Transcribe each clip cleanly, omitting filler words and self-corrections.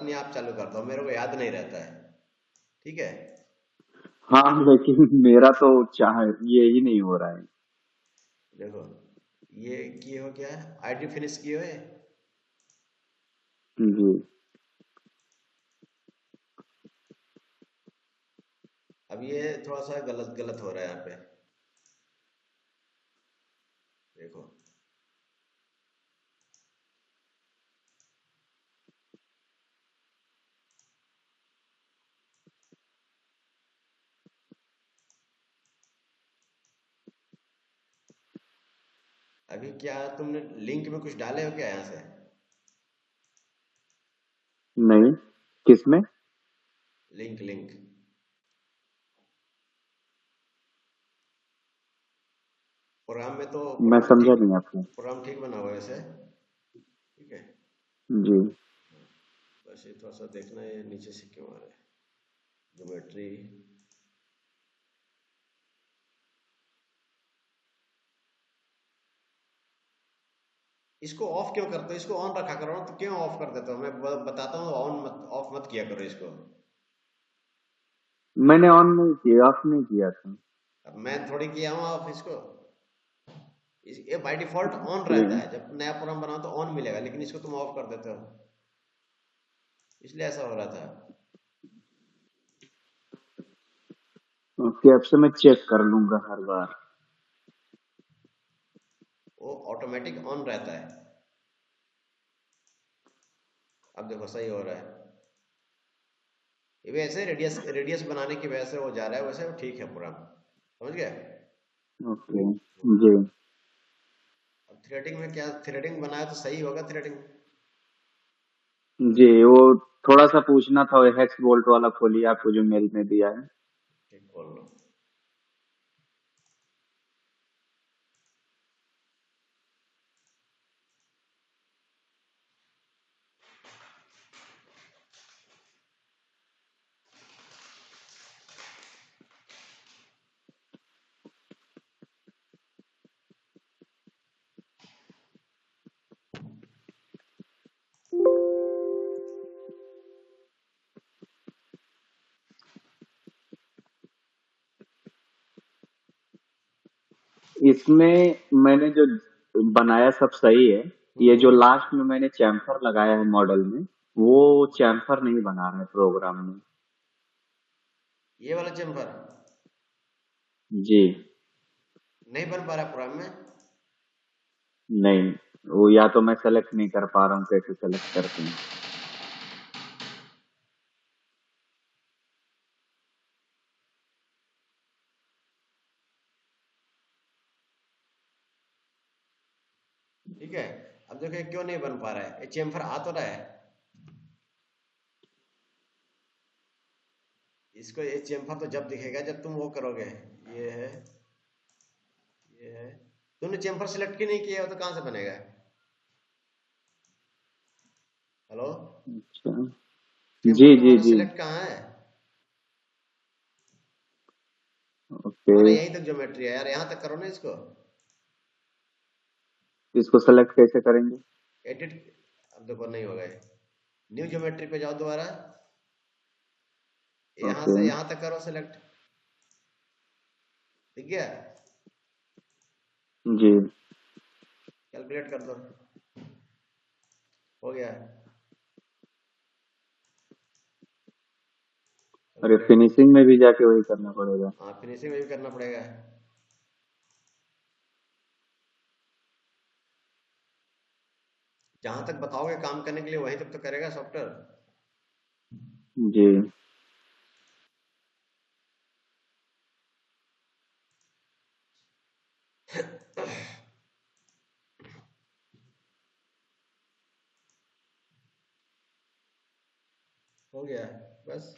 अपने आप चालू करता हूँ, मेरे को याद नहीं रहता है। ठीक है। हाँ लेकिन मेरा तो चाह ये ही नहीं हो रहा है। देखो, ये किए हो क्या, आईडी फिनिश किए हो? जी। अब ये थोड़ा सा गलत गलत हो रहा है यहाँ पे। देखो, अभी क्या तुमने लिंक में कुछ डाले हो क्या यहाँ से? नहीं, किसमें? लिंक लिंक प्रोग्राम में तो मैं प्रोग्राम समझा ठीक, नहीं आपको। प्रोग्राम ठीक बना हुआ है वैसे। ठीक है। जी। बस ये थोड़ा सा देखना है नीचे से क्यों आ रहा है, ज्योमेट्री। इसको ऑफ क्यों करते हो? इसको ऑन रखा करो ना, तो क्यों ऑफ कर देते हो? मैं बताता हूँ, ऑन मत, ऑफ मत किया करो इसको। मैंने ऑन नहीं किया, ऑफ नहीं किया था। अब मैं थोड़ी किया हूँ ऑफ इसको। ये बाय डिफॉल्ट ऑन जी। रहता है, जब नया प्रोग्राम बनाओ तो ऑन मिलेगा, लेकिन इसको तुम ऑफ कर देते हो, इसलिए ऐसा हो रहा था। ओके, अब से मैं चेक कर लूंगा हर बार। वो ऑटोमेटिक ऑन रहता है। अब देखो सही हो रहा है। ये वैसे रेडियस रेडियस बनाने की वजह से वो जा रहा है, वैसे वो ठीक है पूरा। समझ गए? ओके। जी। अब थ्रेडिंग में क्या, थ्रेडिंग बनाया तो सही होगा थ्रेडिंग। जी, वो थोड़ा सा पूछना था, वो हेक्स बोल्ट वाला खोलिए आपको जो मेल में दिया है। ठीक, खोल लो। इसमें मैंने जो बनाया सब सही है। ये जो हम्म। लास्ट में मैंने चैम्फर लगाया है मॉडल में, वो चैम्फर नहीं बना रहा है प्रोग्राम में। ये वाला चेम्बर जी। नहीं बन पा रहा प्रोग्राम में। नहीं, वो या तो मैं सेलेक्ट नहीं कर पा रहा हूँ, कैसे सेलेक्ट करते हैं। ठीक है। अब देखो ये क्यों नहीं बन पा रहा है, ये चेम्फर आ तो रहा है। इसको, ये चेम्फर तो जब दिखेगा जब तुम वो करोगे। ये है, ये है। तुमने चेम्फर सिलेक्ट क्यों नहीं किया हो, तो कहाँ से बनेगा? हेलो? अच्छा। जी चेम्फर जी तुम्हारा जी। सिलेक्ट कहाँ है? ओके। तुम्हारा यहीं तक ज्योमेट्री है यार, यहाँ तक करो ना इसको। इसको सेलेक्ट कैसे करेंगे? एडिट, अब देखो नहीं होगा ये। न्यू ज्योमेट्री पे जाओ दोबारा, यहाँ ओके। से यहाँ तक करो सिलेक्ट। ठीक है। जी। कैलकुलेट कर दो, हो गया। अरे कैलकुलेट। फिनिशिंग में भी जाके वही करना पड़ेगा। हाँ, फिनिशिंग में भी करना पड़ेगा। जहां तक बताओगे काम करने के लिए वहीं तक तो करेगा सॉफ्टवेयर। जी। हो गया। बस,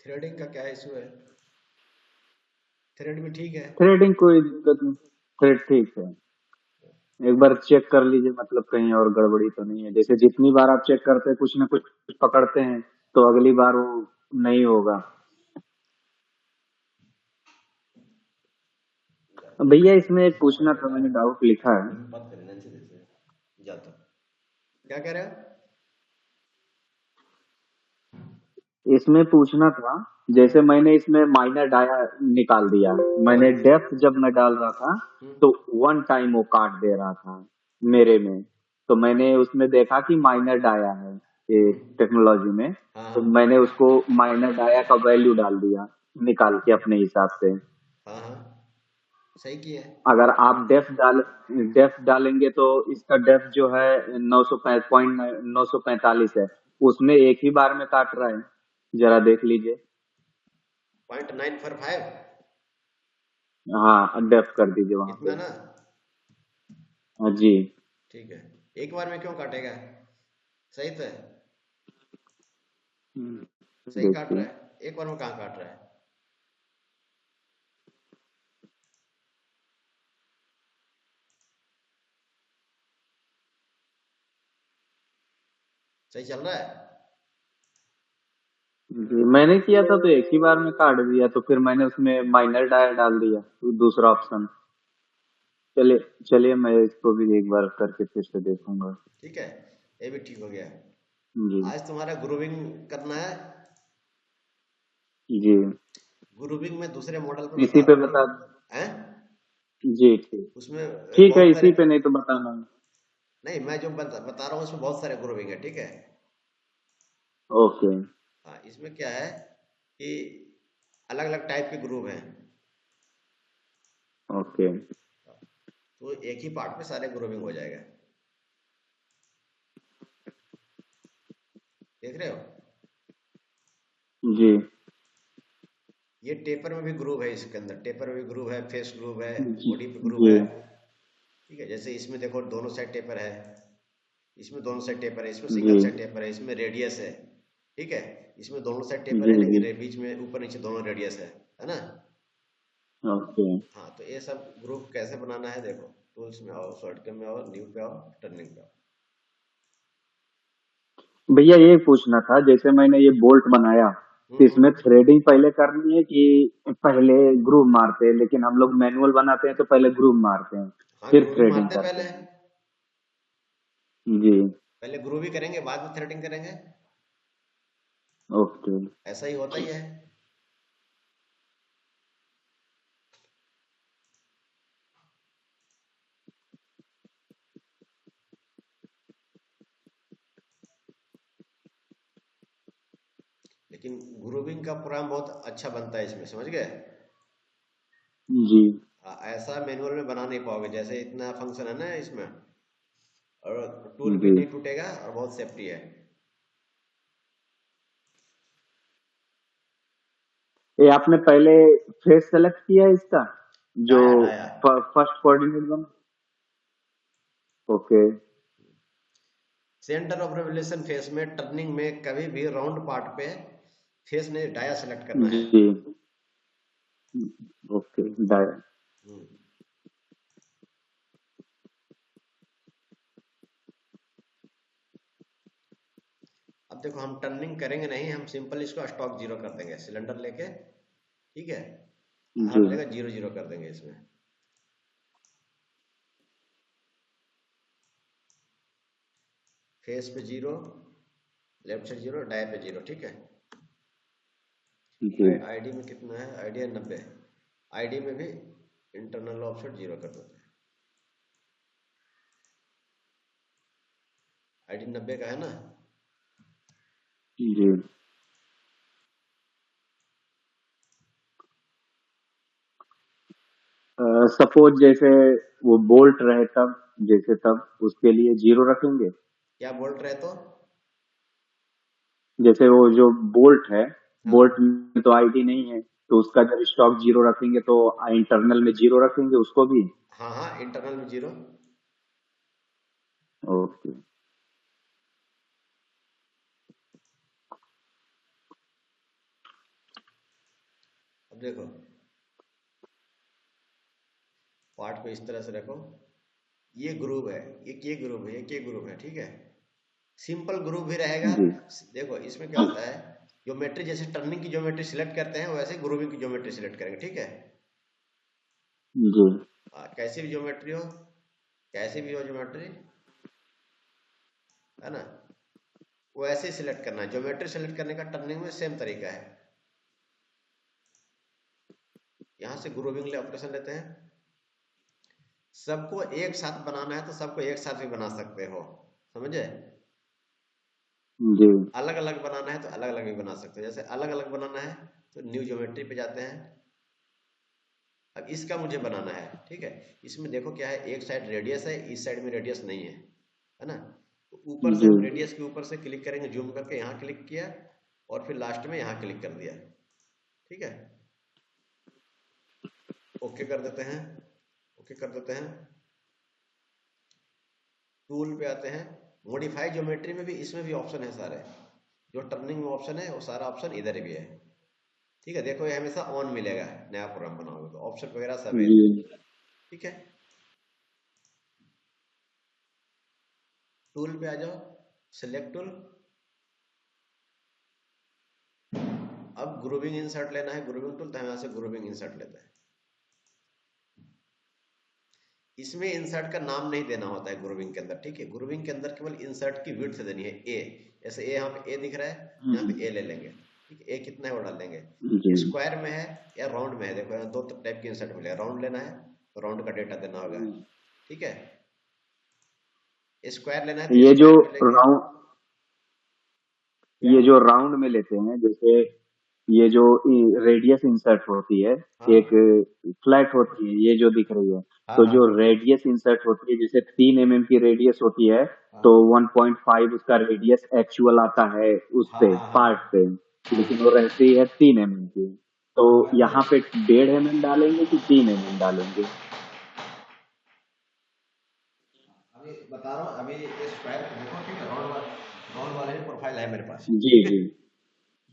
थ्रेडिंग का क्या इशू है? थ्रेड भी ठीक है। थ्रेडिंग कोई दिक्कत नहीं। थ्रेड ठीक है। एक बार चेक कर लीजिए, मतलब कहीं और गड़बड़ी तो नहीं है। जैसे जितनी बार आप चेक करते हैं कुछ ना कुछ पकड़ते हैं, तो अगली बार वो नहीं होगा। भैया इसमें एक ऐसा पूछना था, करेगा, मैंने डाउट लिखा है। बात करें ना अच्छे से। जाता, क्या कह रहे हो? इसमें पूछना था, जैसे मैंने इसमें माइनर डाया निकाल दिया, मैंने हम्म डेप्थ जब मैं डाल रहा था हम्म तो वन टाइम वो काट दे रहा था मेरे में। तो मैंने उसमें देखा कि माइनर डाया है ये हम्म, टेक्नोलॉजी में, हाँ तो हाँ मैंने उसको माइनर डाया का वैल्यू डाल दिया निकाल के अपने हिसाब से। हाँ हाँ, सही किया है। अगर आप डेप्थ डालेंगे तो इसका डेप्थ जो है 945 है, उसमें एक ही बार में काट रहा है, जरा देख लीजिए। 0.945, हाँ डेप्थ कर दीजिए वहां इतना पे। ना? हाँ जी। ठीक है। एक बार में क्यों काटेगा? सही तो है, सही काट रहा देखिए। है, एक बार में कहाँ काट रहा है? सही चल रहा है। जी मैंने किया था तो एक ही बार में काट दिया, तो फिर मैंने उसमें माइनर डाया डाल दिया, तो दूसरा ऑप्शन। चलिए चलिए, मैं इसको भी एक बार करके फिर से देखूंगा। ठीक है, ये भी ठीक हो गया। जी। आज तुम्हारा ग्रूविंग करना है। जी ग्रूविंग में दूसरे मॉडल पे इसी बता पे रहा बता। हूँ। हैं? जी ठीक। उसमें ठीक है, बहुत सारे। इसी पे नहीं तो बताना। नहीं, मैं जो बता रहा हूँ उसमें बहुत सारे ग्रूविंग है, ठीक है। ओके। हाँ, इसमें क्या है कि अलग अलग टाइप के ग्रूव हैं। ओके। तो एक ही पार्ट में सारे ग्रूविंग हो जाएगा। देख रहे हो? जी ये टेपर में भी ग्रूव है, इसके अंदर टेपर में भी ग्रूव है, फेस ग्रूव है, जी बॉडी पे ग्रूव जी है। ठीक है, जैसे इसमें देखो दोनों साइड टेपर है, इसमें दोनों साइड टेपर है, इसमें जी सिंगल साइड टेपर है, इसमें रेडियस है। ठीक है, इसमें दोनों साइड टेपर जी है जी। लेकिन बीच में ऊपर नीचे दोनों रेडियस है ना? ओके। हाँ, तो ये सब ग्रुप कैसे बनाना है देखो। टूल्स में आओ, शॉर्टकट में आओ, न्यू पे आओ, टर्निंग पे आओ। भैया ये पूछना था, जैसे मैंने ये बोल्ट बनाया, तो इसमें हम्म। थ्रेडिंग पहले करनी है कि पहले ग्रूव मारते हैं? लेकिन हम लोग मैनुअल बनाते हैं तो पहले ग्रूव मारते हैं, हाँ, फिर ग्रूविंग थ्रेडिंग मारते हैं करते पहले। हैं। जी। पहले ग्रूव ही करेंगे, बाद में थ्रेडिंग करेंगे। ओके। ऐसा ही होता ही है। लेकिन ग्रूविंग का प्रोग्राम बहुत अच्छा बनता है इसमें, समझ गए? जी ऐसा मैनुअल में बना नहीं पाओगे, जैसे इतना फंक्शन है ना इसमें। और टूल भी जी। नहीं टूटेगा और बहुत सेफ्टी है। ये आपने पहले फेस सेलेक्ट किया है इसका, जो डाया डाया। फर्स्ट कोऑर्डिनेट बना? Okay. Centre of revolution face में टर्निंग में कभी भी राउंड पार्ट पे फेस ने डाया सेलेक्ट करना है। जी। ओके डाया। हम्म। अब देखो, हम टर्निंग करेंगे नहीं, हम सिंपल इसको स्टॉक जीरो कर देंगे सिलेंडर लेके। ठीक है, जी हर जगह जीरो जीरो कर देंगे इसमें। फेस पे zero, left side zero, die पे जीरो। ठीक है। जी। आईडी में कितना है? आईडी है 90। आईडी में भी इंटरनल ऑफसेट जीरो कर देते हैं। आईडी 90 का है ना? जी। सपोज जैसे वो बोल्ट रहे तब, जैसे तब उसके लिए जीरो रखेंगे। क्या बोल रहे तो? जैसे वो जो बोल्ट है, बोल्ट हाँ में तो आईडी नहीं है, तो उसका जब स्टॉक जीरो रखेंगे तो इंटरनल में जीरो रखेंगे उसको भी। हाँ हाँ, इंटरनल में जीरो। ओके। अब देखो, पार्ट को इस तरह से रखो। ये ग्रुप है, एक ये ग्रुप है, एक ये ग्रुप है। ठीक है, सिंपल ग्रुप भी रहेगा। जी देखो इसमें क्या होता है, ज्योमेट्री जैसे टर्निंग की ज्योमेट्री सिलेक्ट करते हैं वैसे ग्रुविंग की ज्योमेट्री सिलेक्ट करेंगे। ठीक है। जी। कैसी भी ज्योमेट्री हो, कैसी भी हो ज्योमेट्री, है ना, वो ऐसे ही सिलेक्ट करना है। ज्योमेट्री सिलेक्ट करने का टर्निंग में सेम तरीका है। यहाँ से ग्रुपिंग ऑपरेशन लेते हैं। सबको एक साथ बनाना है तो सबको एक साथ भी बना सकते हो, समझे। जी अलग अलग बनाना है तो अलग अलग भी बना सकते हो। जैसे अलग अलग बनाना है तो न्यू ज्योमेट्री पे जाते हैं। अब इसका मुझे बनाना है, ठीक है। इसमें देखो क्या है, एक साइड रेडियस है, इस साइड में रेडियस नहीं है ना। तो ऊपर से जी हम रेडियस के ऊपर से क्लिक करेंगे, जूम करके यहाँ क्लिक किया और फिर लास्ट में यहाँ क्लिक कर दिया, ठीक है। ओके कर देते हैं, ओके कर देते हैं। टूल पे आते हैं, मॉडिफाई ज्योमेट्री में भी, इसमें भी ऑप्शन है सारे। जो टर्निंग में ऑप्शन है वो सारा ऑप्शन इधर भी है, ठीक है। देखो ये हमेशा ऑन मिलेगा, नया प्रोग्राम बनाओगे तो ऑप्शन वगैरह सब है, जी ठीक है। टूल पे आ जाओ, सिलेक्ट टूल। अब ग्रुपिंग इंसर्ट लेना है, ग्रुपिंग टूल, तो हम यहाँ से ग्रुपिंग इंसर्ट लेते हैं। इसमें इंसर्ट का नाम नहीं देना होता है ग्रुपिंग के अंदर, ठीक है। ग्रुपिंग के अंदर केवल इंसर्ट की विड्थ देनी है, ए। जैसे ए, यहाँ पे ए दिख रहा है, यहाँ पे ए ले लेंगे, ठीक है। ए कितना है वो डाल देंगे। जी स्क्वायर में है या राउंड में है, देखो यहाँ दो टाइप की इंसर्ट मिलेगा। राउंड लेना है तो राउंड का डेटा देना होगा, ठीक है। स्क्वायर लेना है तो ये जो स्क्वायर में लेंगे। राउंड क्या? ये जो राउंड में लेते हैं, जैसे ये जो रेडियस इंसर्ट होती है, एक हाँ फ्लैट होती है ये जो दिख रही है, हाँ तो हाँ जो रेडियस इंसर्ट होती है, जैसे 3 mm की रेडियस होती है, तो हाँ 1.5 उसका रेडियस एक्चुअल आता है उस हाँ पे हाँ हाँ पार्ट पे, हाँ लेकिन वो रहती है 3 mm की। तो हाँ, मैं यहाँ पे 1.5 mm डालेंगे कि 3 mm डालेंगे? अभी बता रहा हूँ। अभी ये स्क्वायर देखो, ठीक है। राउंड वाले ही प्रोफाइल है मेरे पास, जी ठीक है।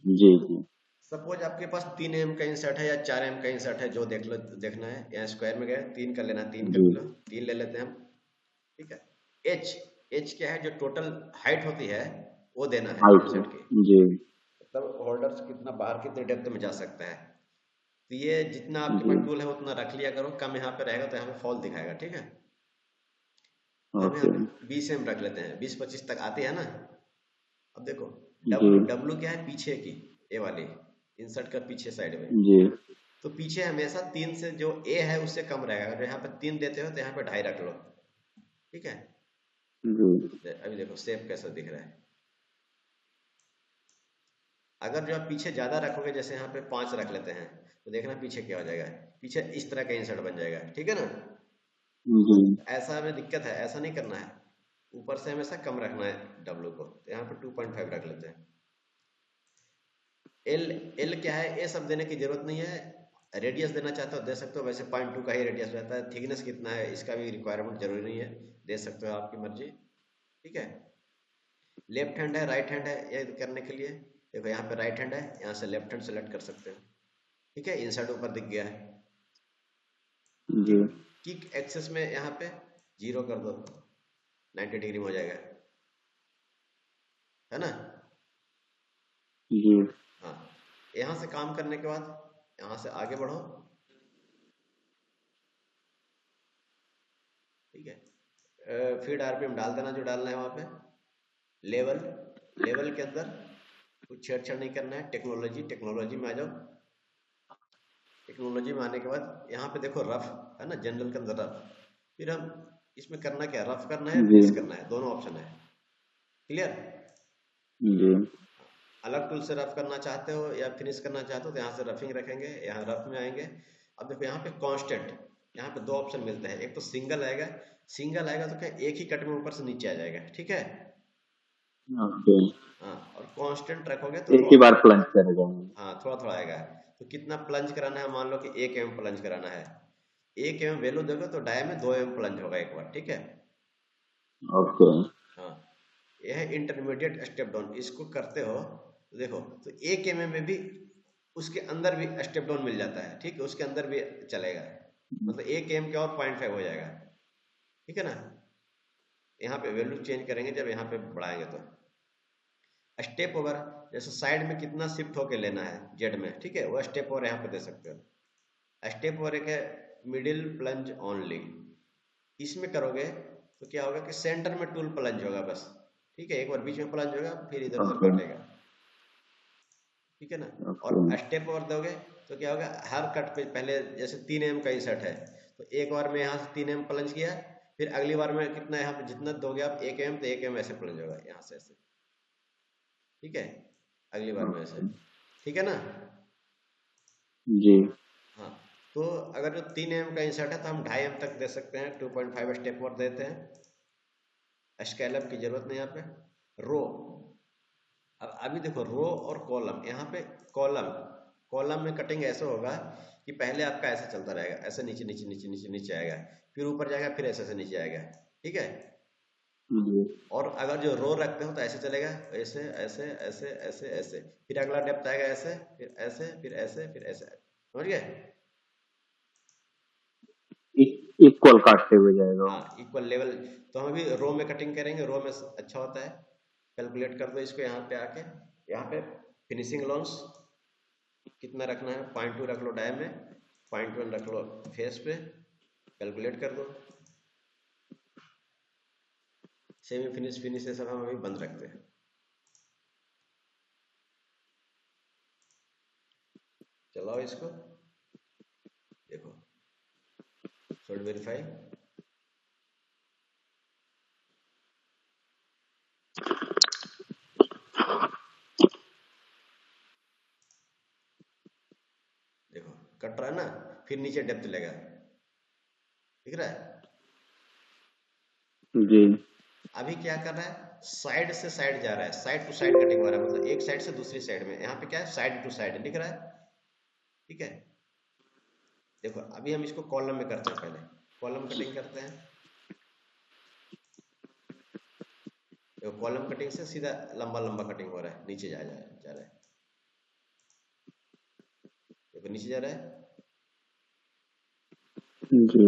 जी जी जी सपोज आपके पास 3 mm का इंसर्ट है या 4 mm का इंसर्ट है, जो देख लो, देखना है। यहाँ स्क्वायर में गए, 3 कर लेना, 3 कर जी लो, 3 ले लेते हैं हम, ठीक है। एच, एच क्या है, जो टोटल हाइट होती है वो देना है हाइट इंसर्ट की, जी मतलब होल्डर्स कितना बाहर कितने डेप्थ में जा सकता है। तो ये जितना आपके जी पास टूल है उतना रख लिया करो। कम यहाँ पे रहेगा तो यहाँ पे फॉल दिखाएगा, ठीक है। तो हम यहाँ ओके पे 20 mm रख लेते हैं, 20-25 तक आती है ना। अब देखो, जी डब्लू, डब्लू क्या है, पीछे की, ए वाली इंसर्ट का पीछे साइड में। जी तो पीछे हमेशा 3 से, जो ए है उससे कम रहेगा। अगर यहाँ पे 3 देते हो तो यहाँ पे 2.5 रख लो, ठीक है। जी अभी देखो शेप कैसा दिख रहा है। अगर जो आप पीछे ज्यादा रखोगे, जैसे यहाँ पे 5 रख लेते हैं, तो देखना पीछे क्या हो जाएगा। पीछे इस तरह का इंसर्ट बन जाएगा, ठीक है ना। जी ऐसा में दिक्कत है, ऐसा नहीं करना है। ऊपर से हमेशा कम रखना है डब्लू को, तो यहाँ पे 2.5 रख लेते हैं। एल, एल क्या है, ये सब देने की जरूरत नहीं है। रेडियस देना चाहते हो दे सकते हो, वैसे 0.2 का ही रेडियस रहता है। थिकनेस कितना है इसका भी रिक्वायरमेंट जरूरी नहीं है, दे सकते हो, आपकी मर्जी, ठीक है। लेफ्ट हैंड है, राइट हैंड है, ये करने के लिए देखो, यहाँ पे राइट हैंड है, यहाँ से लेफ्ट हैंड सेलेक्ट कर सकते हो, ठीक है। इंसर्ट ऊपर दिख गया है। जी किक, किक एक्सेस में यहाँ पे 0 कर दो, 90 डिग्री में हो जाएगा, है ना। जी हाँ, यहाँ से काम करने के बाद यहाँ से आगे बढ़ो, ठीक है। फीड आरपीएम डाल देना जो डालना है वहाँ पे। लेवल, लेवल के अंदर कुछ छेड़छाड़ नहीं करना है। टेक्नोलॉजी, टेक्नोलॉजी में आ जाओ। टेक्नोलॉजी में आने के बाद यहाँ पे देखो रफ है ना, जनरल के अंदर रफ। फिर हम इसमें करना क्या, रफ करना है, जी फिनिश करना है, दोनों ऑप्शन है, क्लियर। जी अलग टूल से रफ करना चाहते हो या फिनिश करना चाहते हो तो यहाँ से रफिंग रखेंगे, यहाँ रफ में आएंगे। अब देखो यहाँ पे कांस्टेंट, यहाँ पे 2 ऑप्शन मिलते हैं। एक तो सिंगल आएगा, सिंगल आएगा तो क्या एक ही कट में ऊपर से नीचे आ जाएगा, ठीक है। ओके, हाँ, और कांस्टेंट रखोगे तो एक ही बार प्लंज करेगा। हाँ थोड़ा थोड़ा आएगा। तो कितना प्लंज कराना है, मान लो कि 1 mm प्लंज कराना है, 1 mm वैल्यू दोगे तो डाय में 2 mm प्लंज होगा एक बार, ठीक है। ओके हाँ, यह है इंटरमीडिएट स्टेप डाउन। इसको करते हो तो देखो, तो 1 mm में भी उसके अंदर भी स्टेप डाउन मिल जाता है, ठीक है। उसके अंदर भी चलेगा, मतलब 1 mm के और 0.5 हो जाएगा, ठीक है ना। यहाँ पे वैल्यू चेंज करेंगे जब यहाँ पे बढ़ाएंगे तो। स्टेप ओवर, जैसे साइड में कितना शिफ्ट होके लेना है जेड में, ठीक है, वो स्टेप ओवर यहाँ पे दे सकते हो। स्टेप ओवर एक है मिडिल प्लंज ओनली। इसमें करोगे तो क्या होगा कि सेंटर में टूल प्लंज होगा बस, ठीक है, एक बार बीच में प्लंज होगा, फिर इधर उधर ओके काटेगा, ठीक है ना। और ओके। स्टेप ओवर दोगे तो क्या होगा, हर कट पे पहले जैसे 3 mm का इंसर्ट है, तो एक बार में यहाँ से 3 mm प्लंज किया, फिर अगली बार में कितना यहाँ पे जितना दोगे आप 1 mm, तो 1 mm ऐसे प्लंज होगा यहाँ से ऐसे, ठीक है, अगली बार में ऐसे, ओके ठीक है ना। जी। हाँ, तो अगर जो 3 mm का इंसर्ट है तो हम 2.5 mm तक दे सकते हैं, 2.5 स्टेप और देते हैं, स्कैलप की जरूरत नहीं यहाँ पे। रो, अब अभी देखो रो और कॉलम, यहाँ पे कॉलम, कॉलम में कटिंग ऐसे होगा कि पहले आपका ऐसे चलता रहेगा, ऐसे नीचे नीचे नीचे नीचे नीचे आएगा, फिर ऊपर जाएगा, फिर ऐसे ऐसे नीचे आएगा, ठीक है। जी और अगर जो रो रखते हो तो ऐसे चलेगा, ऐसे ऐसे ऐसे ऐसे ऐसे, फिर अगला डेप्थ आएगा ऐसे, फिर ऐसे, फिर ऐसे, फिर ऐसे, समझ गए। इक्वल काटते हुए जाएगा वो। हाँ, इक्वल लेवल। तो हम अभी रो में कटिंग करेंगे, रो में अच्छा होता है। कैलकुलेट कर दो इसको, यहाँ पे आके, यहाँ पे फिनिशिंग लॉन्स कितना रखना है, 0.2 रख लो डाय में, 0.1 रख लो फेस पे, कैलकुलेट कर दो। सेमी फिनिश, फिनिश ये सब हम अभी बंद रखते हैं। चलाओ इसको, देखो सॉल्ड वेरीफाई, देखो कट रहा है ना, फिर नीचे डेप्थ लेगा, दिख रहा है। जी अभी क्या कर रहा है, साइड से साइड जा रहा है, साइड टू साइड कटिंग हो रहा है, मतलब एक साइड से दूसरी साइड में, यहाँ पे क्या है, साइड टू साइड दिख रहा है, ठीक है। देखो अभी हम इसको कॉलम में करते हैं, पहले कॉलम कटिंग करते हैं। देखो कॉलम कटिंग से सीधा लंबा लंबा कटिंग हो रहा है, नीचे जा रहा है, देखो नीचे जा रहा जी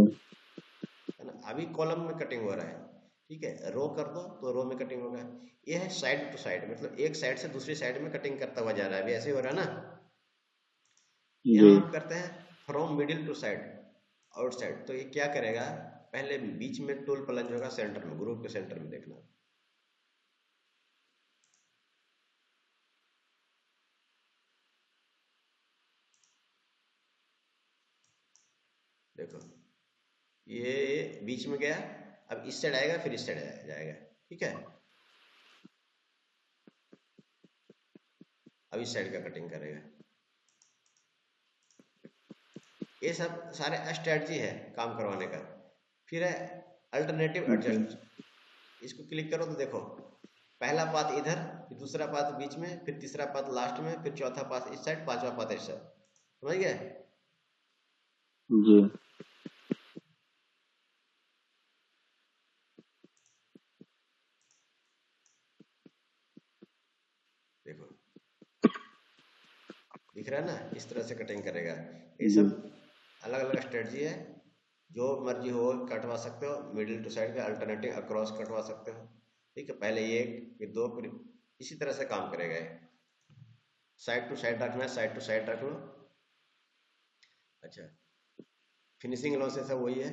है ना। अभी कॉलम में कटिंग हो रहा है, ठीक है। रो कर दो तो रो में कटिंग होगा। ये है साइड टू साइड, मतलब एक साइड से दूसरी साइड में कटिंग करता हुआ जा रहा है, अभी ऐसे ही हो रहा है ना। जी यहाँ हम करते हैं from middle to side, outside, तो ये क्या करेगा, पहले बीच में टूल प्लंज होगा, सेंटर में, ग्रुप के सेंटर में देखना, देखो ये बीच में गया, अब इस साइड आएगा, फिर इस साइड जाएगा, ठीक है। अब इस साइड का कटिंग करेगा। ये सब सारे स्ट्रेटजी है काम करवाने का। फिर है अल्टरनेटिव जी एडजस्ट, इसको क्लिक करो तो देखो, पहला पाथ इधर, फिर दूसरा पाथ बीच में, फिर तीसरा पाथ लास्ट में, फिर चौथा पाथ इस साइड, पांचवा पाथ इस साइड, समझ गए। जी देखो दिख रहा है ना, इस तरह से कटिंग करेगा। ये जी सब अलग अलग स्ट्रेटजी है, जो मर्जी हो कटवा सकते हो, मिडिल टू साइड का अल्टरनेटिव अक्रॉस कटवा सकते हो, ठीक है। पहले एक, फिर दो, फिर इसी तरह से काम करेगा ये। साइड टू साइड रखना है, साइड टू साइड रख लो। अच्छा, फिनिशिंग लॉस ऐसा वही है।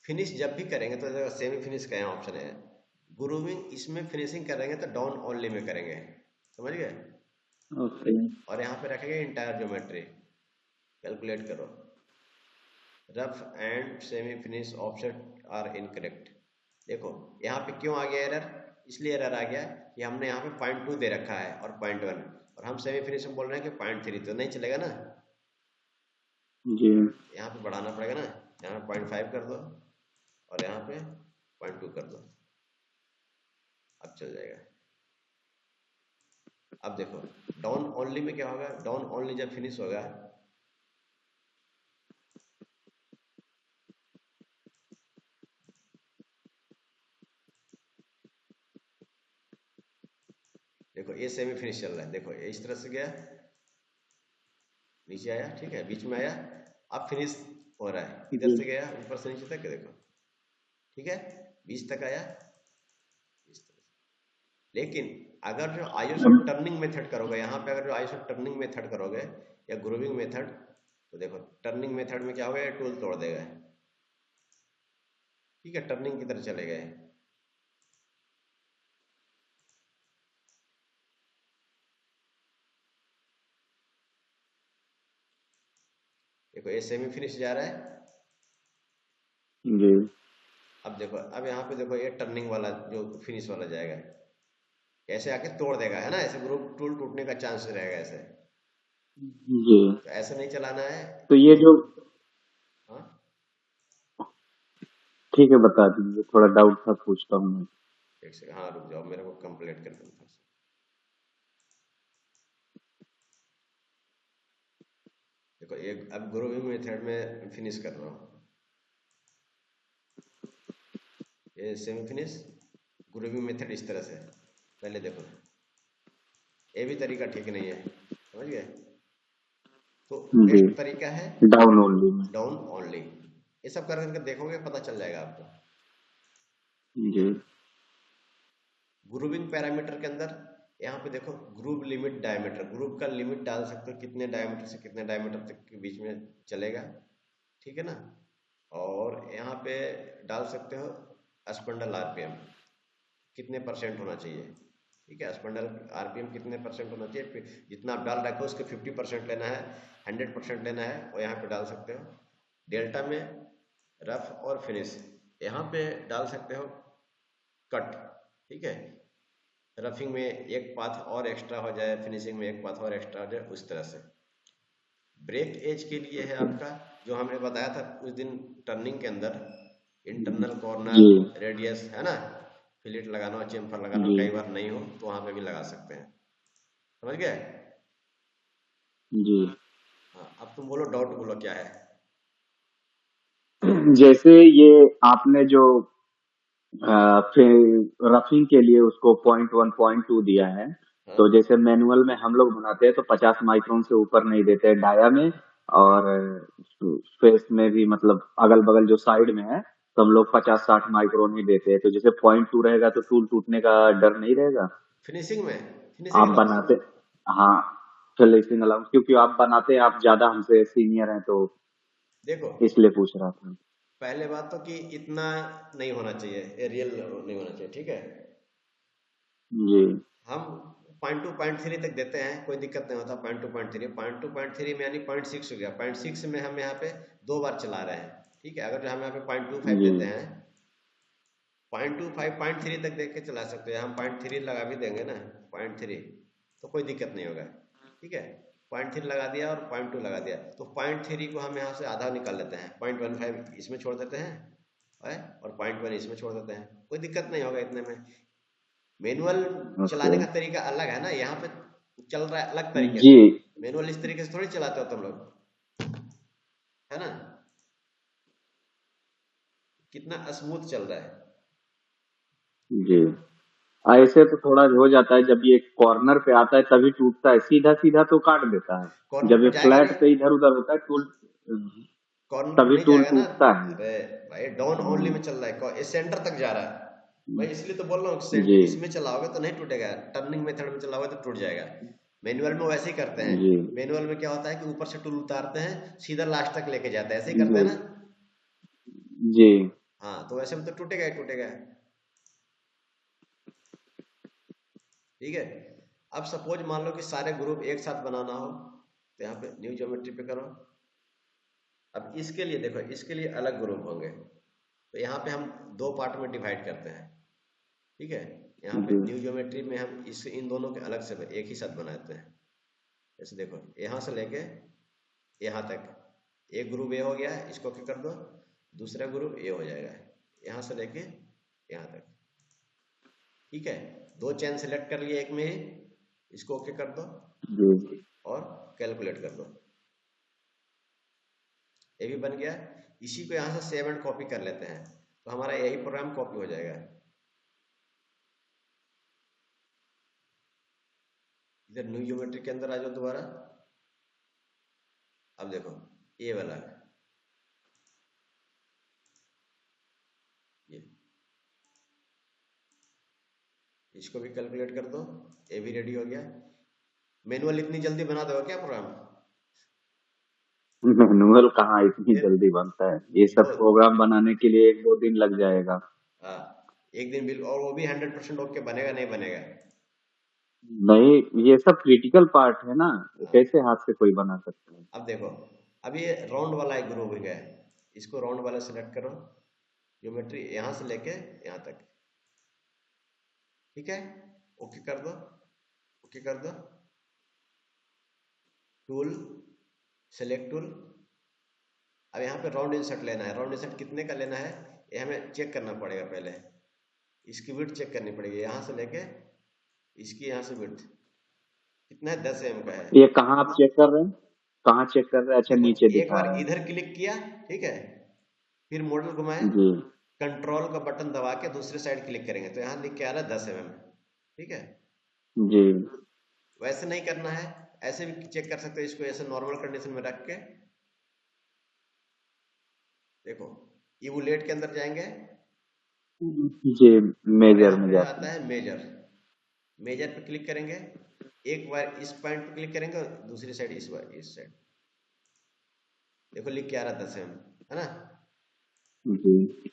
फिनिश जब भी करेंगे तो सेमी फिनिश का यहाँ ऑप्शन है, ग्रूविंग इसमें फिनिशिंग करेंगे तो डाउन ओनली में करेंगे, समझ गए। ओके और यहाँ पे रखेंगे इंटायर ज्योमेट्री, कैलकुलेट करो, rough and semi finish offset are incorrect. देखो यहाँ पे क्यों आ गया एरर, इसलिए एरर आ गया कि हमने यहाँ पे 0.2 दे रखा है और 0.1, और हम सेमी फिनिश में बोल रहे हैं कि 0.3, तो नहीं चलेगा ना, जी यहाँ पे बढ़ाना पड़ेगा ना, यहाँ पे 0.5 कर दो और यहाँ पे 0.2 कर दो, अब चल जाएगा। अब देखो डाउन ओनली में क्या होगा, डाउन ओनली जब फिनिश होगा, देखो ये सेमी फिनिश चल रहा है, देखो ये इस तरह से गया, नीचे आया, ठीक है, बीच में आया, अब फिनिश हो रहा है, इधर जी से गया ऊपर से नीचे तक, देखो ठीक है, बीच तक आया इस तरह से। लेकिन अगर जो आइसो टर्निंग मेथड करोगे, यहाँ पे अगर जो आइसो टर्निंग मेथड करोगे या ग्रूविंग मेथड, तो देखो टर्निंग मेथड में क्या होगा, ये टूल तोड़ देगा, ठीक है, टर्निंग की तरह चले गए। देखो ये सेमी फिनिश जा रहा है। जी अब देखो, अब यहाँ पे देखो ये टर्निंग वाला जो फिनिश वाला जाएगा, ऐसे आके तोड़ देगा, है ना, ऐसे ग्रुप टूल टूटने का चांस रहेगा ऐसे। जी। तो ऐसे नहीं चलाना है। तो ये जो, हाँ, ठीक है बता दीजिए, थोड़ा डाउट था, पूछता हूँ मैं। एक सेकंड, हाँ रुक जाओ, मेरे को कंप्लीट कर दूँ। देखो एक अब ग्रोविंग मेथड में फिनिश कर रहा हूँ, ये सेमी फिनिश। ग्रोविंग मेथड इस तरह से, पहले देखो, ये भी तरीका ठीक नहीं है, समझ गए। तो जी, बेस्ट तरीका है डाउन ओनली में। Down only. ये सब कर करके देखोगे, पता चल जाएगा आपको। जी ग्रुविंग पैरामीटर के अंदर यहाँ पे देखो, ग्रुव लिमिट डायमीटर, ग्रुव का लिमिट डाल सकते हो, कितने डायमीटर से कितने डायमीटर तक के बीच में चलेगा, ठीक है ना। और यहाँ पे डाल सकते हो स्पंडल आरपीएम कितने परसेंट होना चाहिए, ठीक है। स्पंडल आरपीएम कितने परसेंट होना चाहिए, जितना आप डाल रखे हो उसके 50% लेना है, 100% लेना है, और यहाँ पे डाल सकते हो। डेल्टा में रफ और फिनिश, यहाँ पे डाल सकते हो कट, ठीक है। रफिंग में एक पाथ और एक्स्ट्रा हो जाए, फिनिशिंग में एक पाथ और एक्स्ट्रा हो जाए, उस तरह से। ब्रेक एज के लिए है आपका, जो हमने बताया था उस दिन टर्निंग के अंदर, इंटरनल जी कॉर्नर रेडियस, है ना, फिलेट लगाना हो, चेम्फर लगाना हो, जी कई बार नहीं हो तो वहां पे भी लगा सकते हैं, समझ गए। जी। हाँ, अब तुम बोलो, डाउट बोलो क्या है। जैसे ये आपने जो फिर रफिंग के लिए उसको 0.1 0.2 दिया है, हाँ, तो जैसे मैनुअल में हम लोग बनाते हैं तो 50 माइक्रोन से ऊपर नहीं देते हैं डाया में, और फेस में भी, मतलब अगल बगल जो साइड में है, तो हम लोग 50-60 माइक्रोन ही देते हैं। तो जैसे 0.2 रहेगा तो टूल टूटने का डर नहीं रहेगा। फिनिशिंग में, फिनिशिंग आप अलाउंस। बनाते, हाँ, फिनिशिंग अलाउंस, क्योंकि आप बनाते हैं, आप ज्यादा हमसे सीनियर हैं, तो देखो, इसलिए पूछ रहा था। पहले बात तो कि इतना नहीं होना चाहिए, ये रियल नहीं होना चाहिए, ठीक है। जी हम 0.2 0.3 तक देते हैं, कोई दिक्कत नहीं होता। 0.2 0.3, 0.2 0.3 में यानी 0.6 हो गया, 0.6 में हम यहाँ पे 2 बार चला रहे हैं, ठीक है। अगर हम यहाँ पे 0.25 जी देते हैं, 0.25 0.3 तक देख के चला सकते हैं हम, 0.3 लगा भी देंगे ना, 0.3, तो कोई दिक्कत नहीं होगा, ठीक है। 0.3 लगा दिया और 0.2 लगा दिया, तो 0.3 को हम यहाँ से आधा निकाल लेते हैं, 0.15 इसमें छोड़ देते हैं, और 0.1 इसमें छोड़ देते हैं, कोई दिक्कत नहीं होगा इतने में। Manual okay. चलाने का तरीका अलग है ना, यहाँ पे चल रहा है अलग तरीके जी से। मैनुअल इस तरीके से थोड़ी चलाते हो तुम लोग, है ना, कितना स्मूथ चल रहा है। जी। ऐसे तो थोड़ा हो जाता है, जब ये कॉर्नर पे आता है तभी टूटता है, सीधा सीधा तो काट देता है। कॉर्नर जब पे ये जाएगा फ्लैट नहीं, पे इधर उधर होता है टूल, कॉर्नर पे तभी नहीं टूल जाएगा ना। टूटता है। अरे भाई, डाउन ओनली में हम्म, चल रहा है, ये सेंटर तक जा रहा है। भाई इसलिए तो बोल रहा हूँ, जी इसमें चलाओगे तो नहीं टूटेगा, टर्निंग मेथड में चलाओगे तो टूट जाएगा। मैनुअल में वैसे ही करते हैं। जी मैनुअल में क्या होता है कि ऊपर से टूल उतारते हैं, सीधा लास्ट तक लेके जाते हैं, ऐसे ही करते जी हैं ना। जी हाँ, तो वैसे में तो टूटेगा ही टूटेगा, ठीक है। अब सपोज मान लो कि सारे ग्रुप एक साथ बनाना हो, तो यहाँ पे न्यू ज्योमेट्री पे करो। अब इसके लिए देखो, इसके लिए अलग ग्रुप होंगे, तो यहाँ पे हम दो पार्ट में डिवाइड करते हैं, ठीक है। यहाँ पे जी न्यू ज्योमेट्री में हम इन दोनों के अलग से एक ही साथ बनाते हैं। जैसे देखो, यहाँ से लेके यहाँ तक एक ग्रुप ए हो गया है, इसको क्या कर दो, दूसरा ग्रुप ए हो जाएगा, यहाँ से लेके यहाँ तक, ठीक है। दो चेन सेलेक्ट कर लिए एक में ही, इसको ओके कर दो जी और कैलकुलेट कर दो, ये भी बन गया। इसी को यहाँ से सेव एंड कॉपी कर लेते हैं, तो हमारा यही प्रोग्राम कॉपी हो जाएगा। इधर न्यू ज्योमेट्री के अंदर आ जाओ दोबारा। अब देखो, ये वाला, ये, इसको भी कैलकुलेट कर दो, ये भी रेडी हो गया। मैनुअल इतनी जल्दी बना दोगे क्या प्रोग्राम? मैनुअल कहाँ इतनी फिर जल्दी बनता है, ये दो, सब प्रोग्राम बनाने के लिए 1-2 दिन लग जाएगा। हाँ, एक दिन बिल, और वो भी 100% ओके बनेगा नहीं बनेगा। नहीं, ये सब क्रिटिकल पार्ट है ना, हाँ, कैसे हाथ से कोई बना सकता है। अब देखो, अब ये राउंड वाला एक ग्रुविंग है, इसको राउंड वाला सेलेक्ट करो, ज्योमेट्री यहाँ से लेके यहाँ तक, ठीक है। ओके कर दो, ओके कर दो, टूल, सेलेक्ट टूल। अब यहाँ पे राउंड इंसर्ट लेना है, राउंड इंसर्ट कितने का लेना है ये हमें चेक करना पड़ेगा पहले, इसकी विड्थ चेक करनी पड़ेगी, यहाँ से लेके इसकी यहाँ से विड्थ कितना है, 10 mm का है। ये कहाँ आप चेक कर रहे हैं, कहाँ चेक कर रहे हैं? अच्छा, देखो नीचे एक दिखा बार रहा है। इधर क्लिक किया, ठीक है, फिर मॉडल घुमाए, जी कंट्रोल का बटन दबा के दूसरे साइड क्लिक करेंगे तो यहाँ लिख के आ रहा है 10 mm, ठीक है। जी वैसे नहीं करना है, ऐसे भी चेक कर सकते हो इसको, ऐसे नॉर्मल कंडीशन में रख के। देखो इवुलेट के अंदर जाएंगे जी, और मेजर यहाँ में पे जाते आता हैं। है मेजर, मेजर पे क्लिक करेंगे, एक बार इस पॉइंट पे क्लिक करेंगे और दूसरी साइड इस बार इस साइड, देखो लिख के आ रहा है 10 mm, है ना। जी,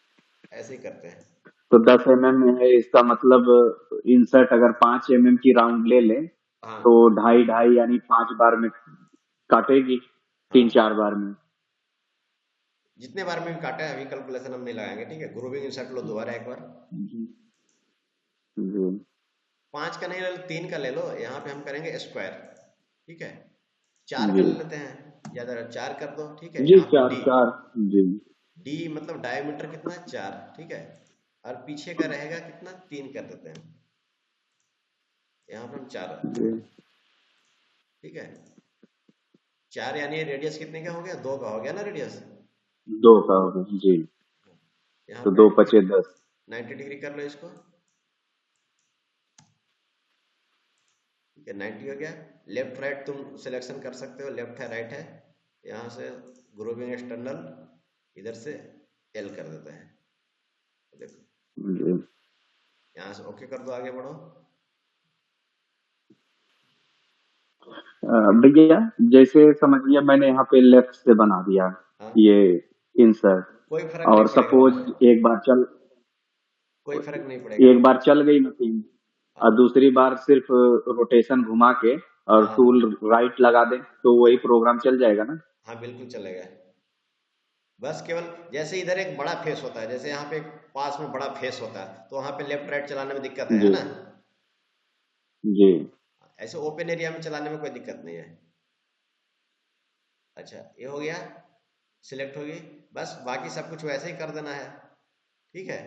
ऐसे ही करते हैं। तो 10 mm है, इसका मतलब इंसर्ट अगर 5 mm की राउंड ले लें तो हाँ 2.5 यानी 5 बार में काटेगी, तीन हाँ, चार बार में। जितने बार में भी काटा है, अभी कैलकुलेशन हम नहीं लगाएंगे, ठीक है। ग्रुविंग इंसर्ट लो दोबारा एक बार, जी जी 5 का नहीं ले लो, 3 का ले लो, यहाँ पे हम करेंगे स्क्वायर, ठीक है। 4 का जी ले लेते हैं, ज्यादा 4 कर दो, ठीक है। जी, यहाँ पे चार डी, चार। जी डी मतलब डायमीटर कितना है 4, ठीक है। और पीछे का रहेगा कितना, 3 कर देते हैं, यहाँ पे हम 4 रखते जी, हैं, ठीक है। 4 यानी रेडियस कितने का हो गया, 2 का हो गया ना रेडियस। 2 का होगा जी। यहाँ तो पे 2 × 5 = 10। 90 डिग्री कर लो इसको, ठीक है। 90 हो गया। लेफ्ट राइट तुम सिलेक्शन कर सकते हो, लेफ्ट है राइट है, यहाँ से ग्रुविंग एक्सटर्नल, इधर से एल कर देते हैं, देखो जी यहाँ से ओके कर दो, आगे बढ़ो। भैया, जैसे समझिए मैंने यहाँ पे लेफ्ट से बना दिया हाँ ये इंसर्ट, कोई फर्क नहीं और पड़ेगा सपोज वहां, एक बार चल कोई फर्क नहीं पड़ेगा। एक बार चल गई मशीन और हाँ दूसरी बार सिर्फ रोटेशन घुमा के और हाँ टूल राइट लगा दें तो वही प्रोग्राम चल जाएगा ना? हाँ बिल्कुल चलेगा। बस केवल जैसे इधर एक बड़ा फेस होता है, जैसे यहाँ पे एक पास में बड़ा फेस होता है, तो वहां पे लेफ्ट राइट चलाने में दिक्कत है जी ना। जी ऐसे ओपन एरिया में चलाने में कोई दिक्कत नहीं है। अच्छा ये हो गया, सिलेक्ट होगी, बस बाकी सब कुछ वैसे ही कर देना है, ठीक है।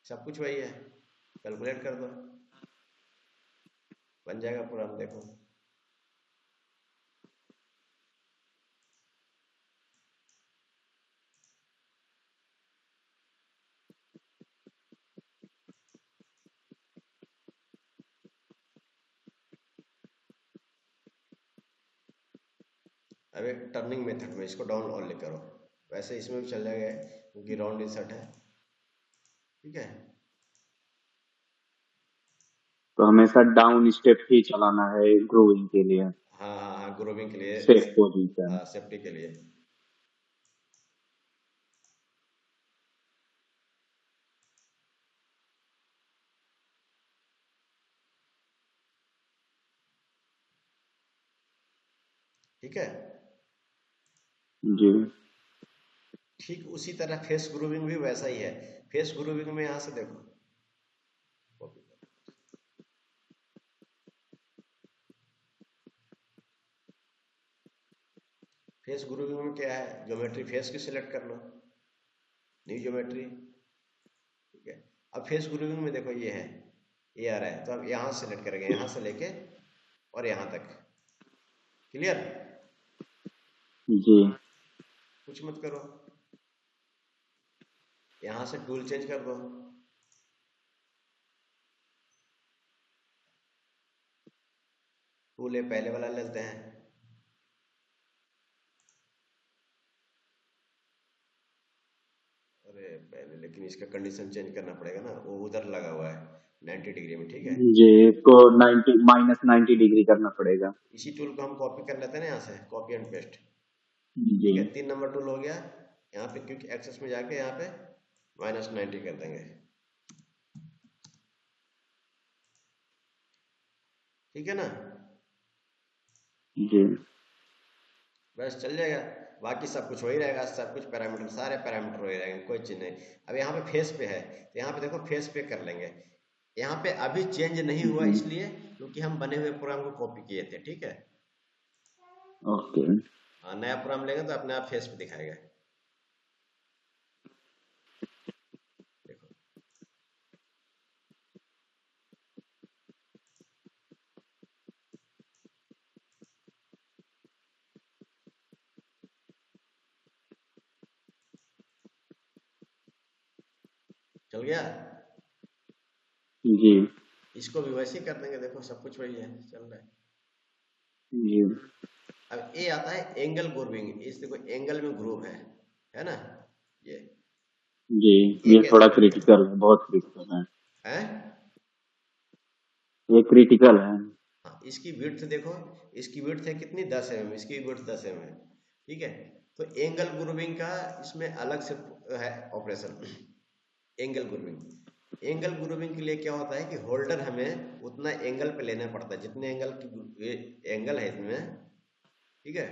सब कुछ वही है, कैलकुलेट कर दो, बन जाएगा पूरा, देखो। अब एक टर्निंग मेथड में इसको डाउन और ले करो, वैसे इसमें भी चल जाएगा क्योंकि राउंड इंसर्ट है, ठीक है। तो हमेशा डाउन स्टेप ही चलाना है ग्रोइंग के लिए, हाँ हाँ हाँ, ग्रोविंग के लिए, सेफ पोजीशन। हाँ सेफ्टी के लिए, ठीक है। जी ठीक उसी तरह फेस ग्रूविंग भी वैसा ही है। फेस ग्रूविंग में यहाँ से देखो, फेस ग्रूविंग में क्या है, ज्योमेट्री फेस की सिलेक्ट कर लो, न्यू ज्योमेट्री, ठीक है। अब फेस ग्रूविंग में देखो ये है, ये आ रहा है, तो अब यहाँ सेलेक्ट करेंगे, यहाँ से लेके और यहाँ तक, क्लियर। जी कुछ मत करो, यहाँ से टूल चेंज कर दो, टूल ये पहले वाला लेते हैं, अरे पहले लेकिन इसका कंडीशन चेंज करना पड़ेगा ना, वो उधर लगा हुआ है 90 डिग्री में, ठीक है। जी, इसको 90 -90 डिग्री करना पड़ेगा। इसी टूल को हम कॉपी कर लेते हैं ना, यहाँ से कॉपी एंड पेस्ट, जी ठीक है। 3 नंबर टूल हो गया, यहाँ पे क्विक एक्सेस में जाके यहाँ पे -90 कर देंगे, ठीक है ना। जी बस चल जाएगा। बाकी सब कुछ वही रहेगा, सब कुछ पैरामीटर, सारे पैरामीटर वही रहेंगे, कोई चीज़ नहीं। अब यहाँ पे फेस पे है, तो यहाँ पे देखो फेस पे कर लेंगे। यहाँ पे अभी चेंज नहीं हुआ जी। इसलिए क्योंकि हम बने हुए प्रोग्राम को कॉपी किए थे, ठीक है। ओके। हाँ, नया प्रोग्राम लेंगे तो अपने आप फेस पे दिखाएगा। देखो, चल गया। जी। इसको भी वैसे ही कर देंगे, देखो सब कुछ वही है, चल रहा है। जी। अब ये आता है एंगल ग्रूविंग, इस देखो एंगल में ग्रूव है ना, ये जी। ये ये कैसे थोड़ा करते हैं? क्रिटिकल है, बहुत क्रिटिकल है। हैं? ये क्रिटिकल है। हाँ, इसकी विड्थ देखो, इसकी विड्थ है कितनी, 10 mm, इसकी विड्थ 10 mm है, ठीक है। तो एंगल ग्रूविंग का इसमें अलग से है operation. Angle grooving, angle grooving के लिए क्या होता है कि होल्डर हमें उतना एंगल पे लेना पड़ता है जितने एंगल की एंगल है इसमें, ठीक है।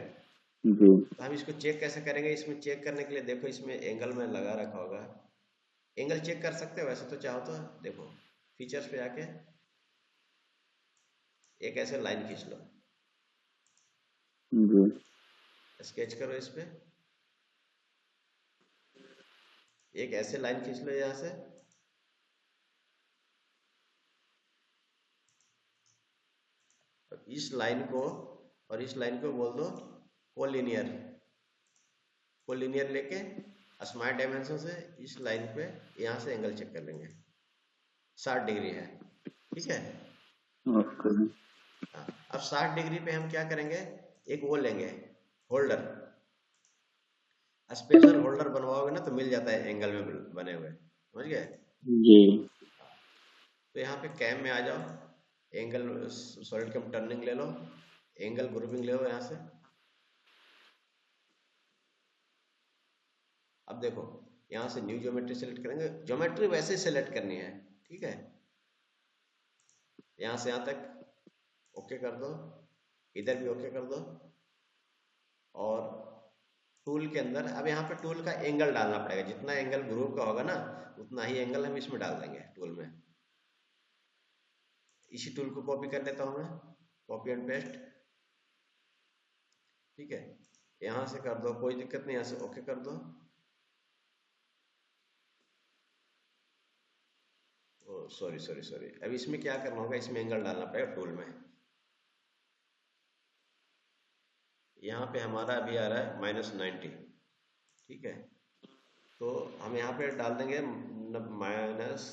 जी। तो हम इसको चेक कैसे करेंगे, इसमें चेक करने के लिए देखो इसमें एंगल में लगा रखा होगा, एंगल चेक कर सकते हो वैसे तो चाहो तो। देखो फीचर्स पे आके एक ऐसे लाइन खींच लो, जी। स्केच करो इस पे, एक ऐसे लाइन खींच लो यहाँ से, और इस लाइन को और इस लाइन को बोल दो कोलिनियर। कोलिनियर लेके स्मार्ट डायमेंशन से इस लाइन पे यहाँ से एंगल चेक कर लेंगे, 60 डिग्री है, ठीक है। ओके। हाँ, अब 60 डिग्री पे हम क्या करेंगे, एक वो लेंगे होल्डर, स्पेशल होल्डर बनवाओगे ना तो मिल जाता है एंगल में बने हुए, समझ गए। जी। तो यहाँ पे कैम में आ जाओ, एंगल सॉलिड कम टर्निंग ले लो, एंगल ग्रुपिंग ले लो यहाँ से। अब देखो यहाँ से न्यू ज्योमेट्री सेलेक्ट करेंगे, ज्योमेट्री वैसे सेलेक्ट करनी है, ठीक है। यहाँ से यहाँ तक ओके कर दो, इधर भी ओके कर दो, और टूल के अंदर अब यहाँ पे टूल का एंगल डालना पड़ेगा, जितना एंगल ग्रुप का होगा ना उतना ही एंगल हम इसमें डाल देंगे टूल में। इसी टूल को कॉपी कर लेता हूँ मैं, कॉपी एंड पेस्ट, ठीक है। यहाँ से कर दो, कोई दिक्कत नहीं, यहाँ से ओके कर दो। सॉरी सॉरी सॉरी, अब इसमें क्या करना होगा, इसमें एंगल डालना पड़ेगा टूल में। यहाँ पे हमारा अभी आ रहा है -90, ठीक है। तो हम यहाँ पे डाल देंगे -30,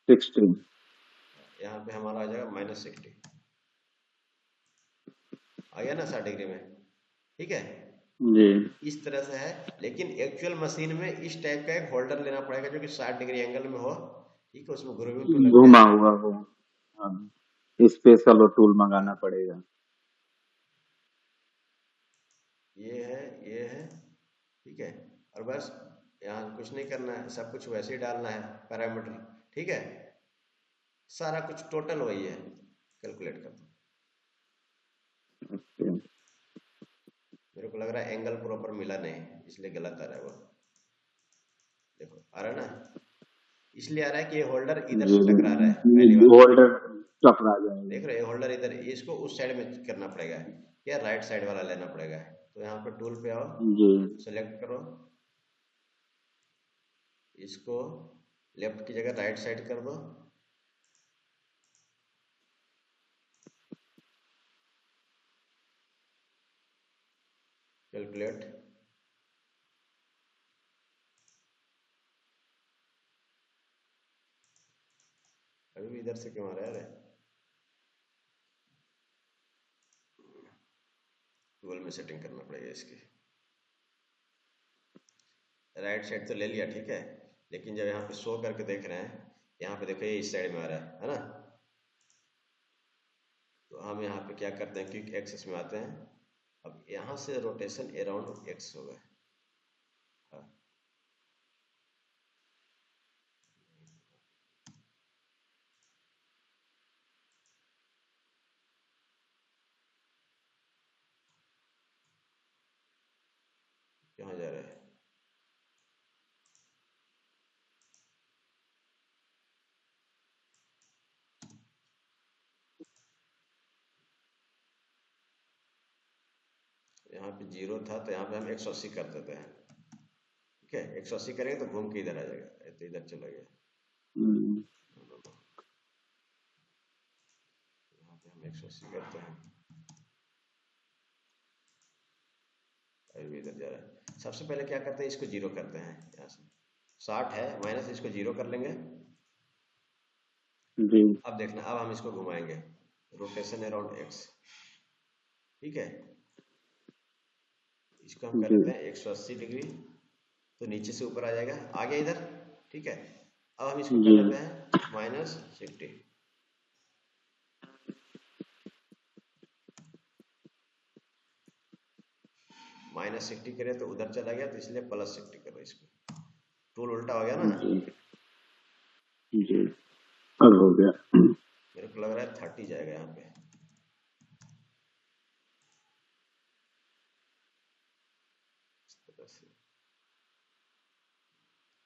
16। यहाँ पे हमारा आ जाएगा -60, आ गया ना 60 डिग्री में, ठीक है। जी। इस तरह से है, लेकिन एक्चुअल मशीन में इस टाइप का एक होल्डर लेना पड़ेगा जो कि 60 डिग्री एंगल में हो, ठीक है, उसमें ग्रूविंग टूल लग घुमा जाए। हुआ वो। हाँ। स्पेशल और टूल मंगाना पड़ेगा। ये है, ठीक है। और बस यहाँ कुछ नहीं करना है, सब कुछ वैसे ही डालना है पैरामीटर, ठीक है। सारा कुछ टोटल वही है, कैलकुलेट कर दो। ओके। मेरे को लग रहा है एंगल प्रॉपर मिला नहीं, इसलिए गलत आ रहा है वो। देखो आ रहा है ना, इसलिए आ रहा है कि ये होल्डर इधर जी। से टकरा रहा है पहली बात तो। होल्डर टकरा जाएगा। देख रहे हैं होल्डर इधर, इसको उस साइड में करना पड़ेगा, या राइट साइड वाला लेना पड़ेगा। तो यहाँ पे टूल पे आओ, जी। सेलेक्ट करो, इसको लेफ्ट की जगह राइट साइड कर दो, कैलकुलेट। अभी भी इधर से क्यों आ रहा है, अरे टूल में सेटिंग करना पड़ेगा इसकी। राइट साइड तो ले लिया, ठीक है, लेकिन जब यहाँ पे शो करके देख रहे हैं, यहाँ पे देखो ये इस साइड में आ रहा है ना। तो हम यहाँ पे क्या करते हैं, क्विक एक्सेस में आते हैं। अब यहाँ से रोटेशन अराउंड एक्स होगा, हाँ। यहाँ पे 0 था तो यहाँ पे हम 180 कर देते हैं। ठीक है, 180 करेंगे तो घूम के इधर आ जाएगा, तो इधर चला गया। हम्म, यहाँ पे हम 180 करते हैं, अभी इधर जा रहा है। सबसे पहले क्या करते हैं, इसको 0 करते हैं। यहाँ से 60 है, माइनस इसको 0 कर लेंगे। जी अब देखना, अब हम इसको घुमाएंगे, रोटेशन अराउंड एक्स। ठीक है, इसको हम कर जी देते हैं 180 डिग्री, तो नीचे से ऊपर आ जाएगा, आ गया इधर। ठीक है, अब हम इसको जी कर देते हैं -60। -60 करें तो उधर चला गया, तो इसलिए +60 करो इसको। टूल उल्टा हो गया ना। जी जी, अब हो गया। मेरे को लग रहा है 30 जाएगा यहाँ पे। इस तरह से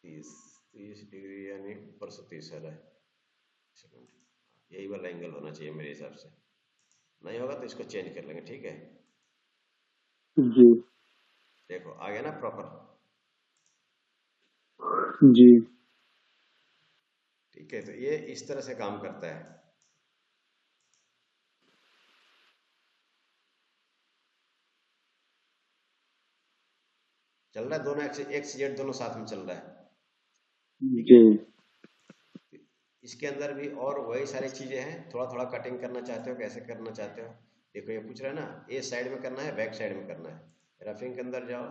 30 डिग्री, यानी ऊपर से 30 आ रहा है। सेकंड, यही वाला एंगल होना चाहिए मेरे हिसाब से। नहीं होगा तो इसको चेंज कर लेंगे। ठीक है, जी देखो आ गया ना प्रॉपर। जी ठीक है, तो ये इस तरह से काम करता है। चल रहा है, दोनों एक्स जेड दोनों साथ में चल रहा है। ठीक है, जी। इसके अंदर भी और वही सारी चीजें हैं। थोड़ा थोड़ा कटिंग करना चाहते हो, कैसे करना चाहते हो। देखो ये पूछ रहा है ना, ए साइड में करना है, बैक साइड में करना है। रफिंग के अंदर जाओ,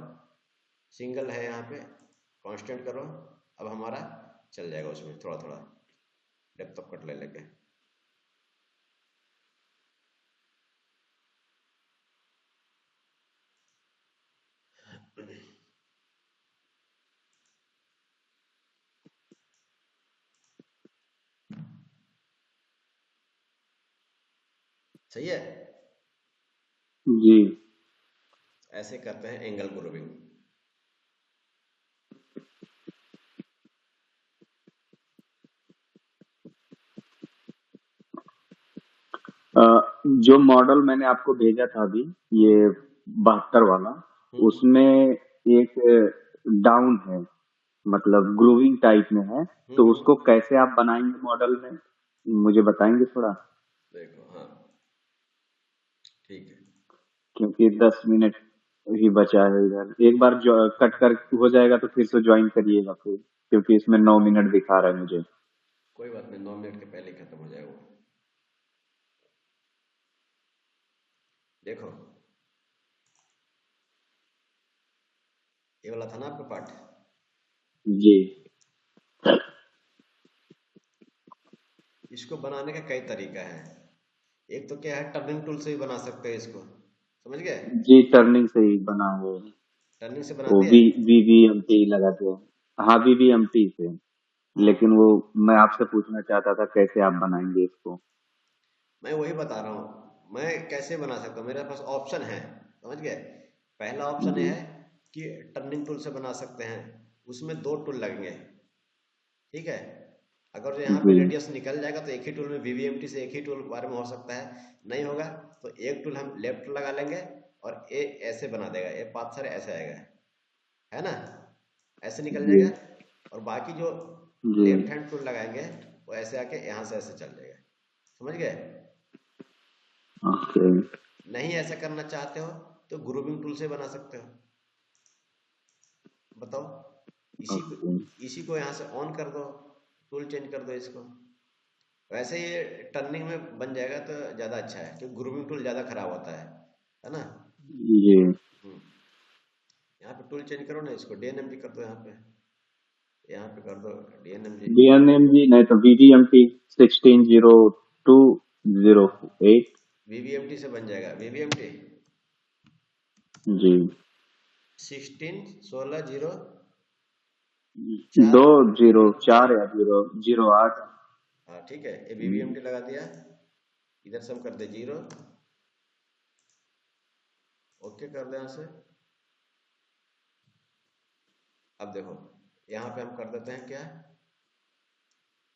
सिंगल है यहाँ पे, कांस्टेंट करो। अब हमारा चल जाएगा उसमें थोड़ा थोड़ा डेप्थ ऑफ कट ले लेके। सही है, जी ऐसे करते हैं एंगल ग्रूविंग। अ, जो मॉडल मैंने आपको भेजा था अभी, ये 72 वाला, हम्म उसमें एक डाउन है, मतलब ग्रूविंग टाइप में है। तो उसको हम्म। कैसे आप बनाएंगे मॉडल में, मुझे बताएंगे थोड़ा? देखो, हाँ ठीक है। क्योंकि 10 मिनट ही बचा है इधर। एक बार जो कट कर हो जाएगा तो फिर से ज्वाइन करिएगा फिर, क्योंकि इसमें 9 मिनट दिखा रहा है मुझे। कोई बात नहीं, 9 मिनट के पहले ही खत्म हो जाएगा वो। देखो, ये वाला था ना आपका पार्ट। जी इसको बनाने का कई तरीका है। एक तो क्या है, टर्निंग टूल से भी बना सकते हैं इसको, समझ गए। जी, टर्निंग से ही बना हुआ है। टर्निंग से वो बनाते हैं। VVMT लगा के। हाँ, VVMT से। लेकिन हाँ, वो मैं आपसे पूछना चाहता था कैसे आप बनाएंगे इसको। मैं वही बता रहा हूँ, मैं कैसे बना सकता हूँ। मेरे पास ऑप्शन है, समझ गए। पहला ऑप्शन जी है कि टर्निंग टूल से बना सकते हैं, उसमें दो टूल लगेंगे। ठीक है, अगर जो यहाँ पे जी रेडियस निकल जाएगा तो एक ही टूल में, वीवीएमटी से एक ही टूल बार में हो सकता है। नहीं होगा तो एक टूल हम लेफ्ट लगा लेंगे, और ए ऐसे बना देगा, ए पाथ सर ऐसे आएगा, है ना, ऐसे निकल जी जाएगा। और बाकी जो जी। लेफ्ट हैंड टूल लगाएंगे, वो ऐसे आके यहाँ से ऐसे चल जाएगा। समझ गए। ओके नहीं ऐसा करना चाहते हो तो ग्रुपिंग टूल से बना सकते हो। बताओ, इसी को ओके। इसी को यहाँ से ऑन कर दो, टूल चेंज कर दो इसको। वैसे ये टर्निंग में बन जाएगा तो ज़्यादा अच्छा है, क्योंकि ग्रुपिंग टूल ज़्यादा खराब होता है ना। जी। हम्म, यहाँ पे टूल चेंज करो ना, इसको डीएनएमजी कर दो। यहाँ पे कर दो डीएनएमजी। DNMG नहीं तो VVMT 160208। वीवीएमटी से बन जाएगा, वीवीएमटी जी। 16 16 0 दो 4। जीरो 4 या 008। हाँ ठीक है, ये वीवीएमटी लगा दिया, इधर से हम कर दे 0। ओके कर दे यहाँ से। अब देखो, यहाँ पे हम कर देते हैं क्या,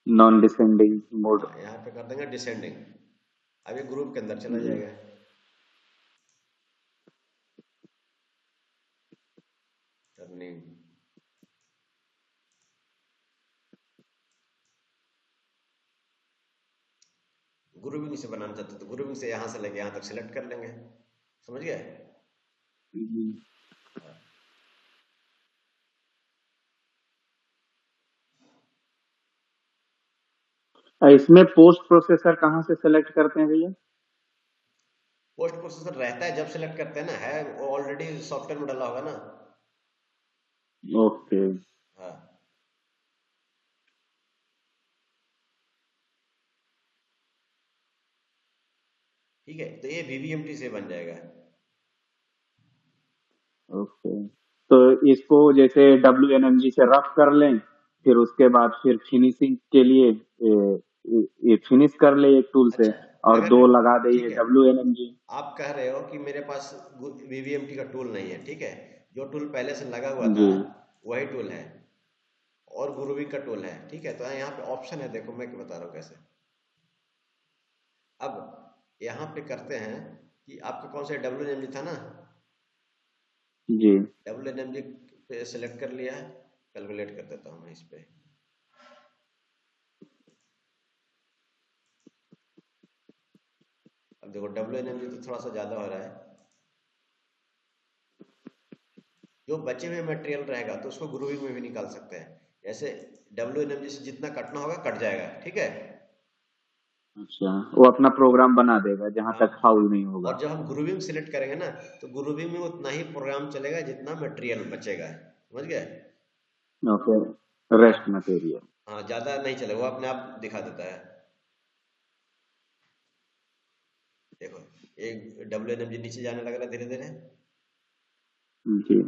नॉन डिसेंडिंग मोड। हाँ यहाँ पे कर देंगे डिसेंडिंग। अब ये ग्रुप के अंदर चला जी जाएगा। टर्निंग। ग्रुपिंग से बनाना चाहते हो तो ग्रुपिंग से यहाँ से लेके यहाँ तक सिलेक्ट कर लेंगे, समझ गए। हम्म। इसमें पोस्ट प्रोसेसर कहाँ से सेलेक्ट करते हैं भैया? पोस्ट प्रोसेसर रहता है जब सिलेक्ट करते हैं ना, है वो ऑलरेडी सॉफ्टवेयर में डला होगा ना। ओके। हाँ ठीक है, तो ये VVMT से बन जाएगा। ओके, तो इसको जैसे WNMG से रफ कर लें, फिर उसके बाद फिर फिनिशिंग के लिए ये फिनिश कर ले एक टूल से, अच्छा, और अगर 2 लगा दे ठीक ये है, WNMG। आप कह रहे हो कि मेरे पास VVMT का टूल नहीं है, ठीक है, जो टूल पहले से लगा हुआ था जी वही टूल है, और ग्रूविंग का टूल है, ठीक है। तो यहाँ पे ऑप्शन है, देखो मैं बता रहा हूँ कैसे। अब यहाँ पे करते हैं कि आपका कौन सा WNMG था ना, जी। WNMG पे सिलेक्ट कर लिया है। कैलकुलेट कर देता हूँ मैं इस पे। अब देखो WNMG तो थोड़ा सा ज़्यादा हो रहा है, जो बचे हुए मटेरियल रहेगा तो उसको ग्रूविंग में भी निकाल सकते हैं। जैसे WNMG से जितना कटना होगा कट जाएगा, ठीक है। अच्छा, वो अपना प्रोग्राम बना देगा जहां हाँ, तक फाउल नहीं और होगा। जब हम ग्रूविंग सिलेक्ट करेंगे ना, तो ग्रूविंग में उतना ही प्रोग्राम चलेगा जितना मटेरियल बचेगा, समझ गए। ओके, हाँ रेस्ट मटेरियल। हाँ, ज़्यादा नहीं चलेगा, वो अपने आप दिखा देता है। देखो, एक WNMG नीचे जाने लग रहा है धीरे धीरे, जी।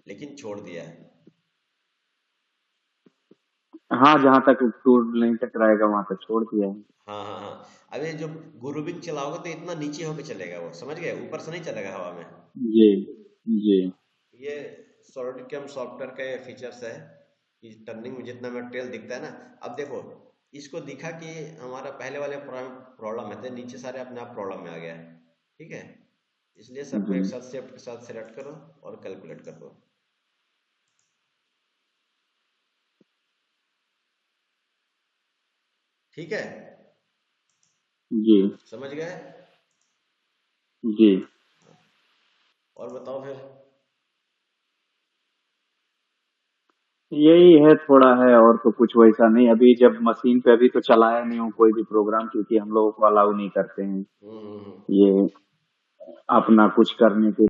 लेकिन छोड़ दिया है। हाँ, जहां तक टूल नहीं टकराएगा वहां तक छोड़ दिया है। हाँ हाँ हाँ, अब ये जो ग्रूविंग चलाओगे तो इतना नीचे होके चलेगा, वो समझ गए, ऊपर से नहीं चलेगा हवा में। जी जी। ये सॉलिडक्यम सॉफ्टवेयर का ये फीचर्स है कि टर्निंग में जितना मटेरियल दिखता है ना। अब देखो, इसको दिखा कि हमारा पहले वाले प्रॉब्लम है, तो नीचे सारे अपने आप प्रॉब्लम में आ गया है, ठीक है। इसलिए सबको जी एक साथ शिफ्ट के साथ सेलेक्ट करो और कैलकुलेट कर दो, ठीक है। जी समझ गए। जी। और बताओ फिर। यही है, थोड़ा है और तो कुछ वैसा नहीं। अभी जब मशीन पे अभी तो चलाया नहीं हूँ कोई भी प्रोग्राम, क्योंकि हम लोगों को अलाउ नहीं करते हैं हम्म हम्म हम्म। ये अपना कुछ करने के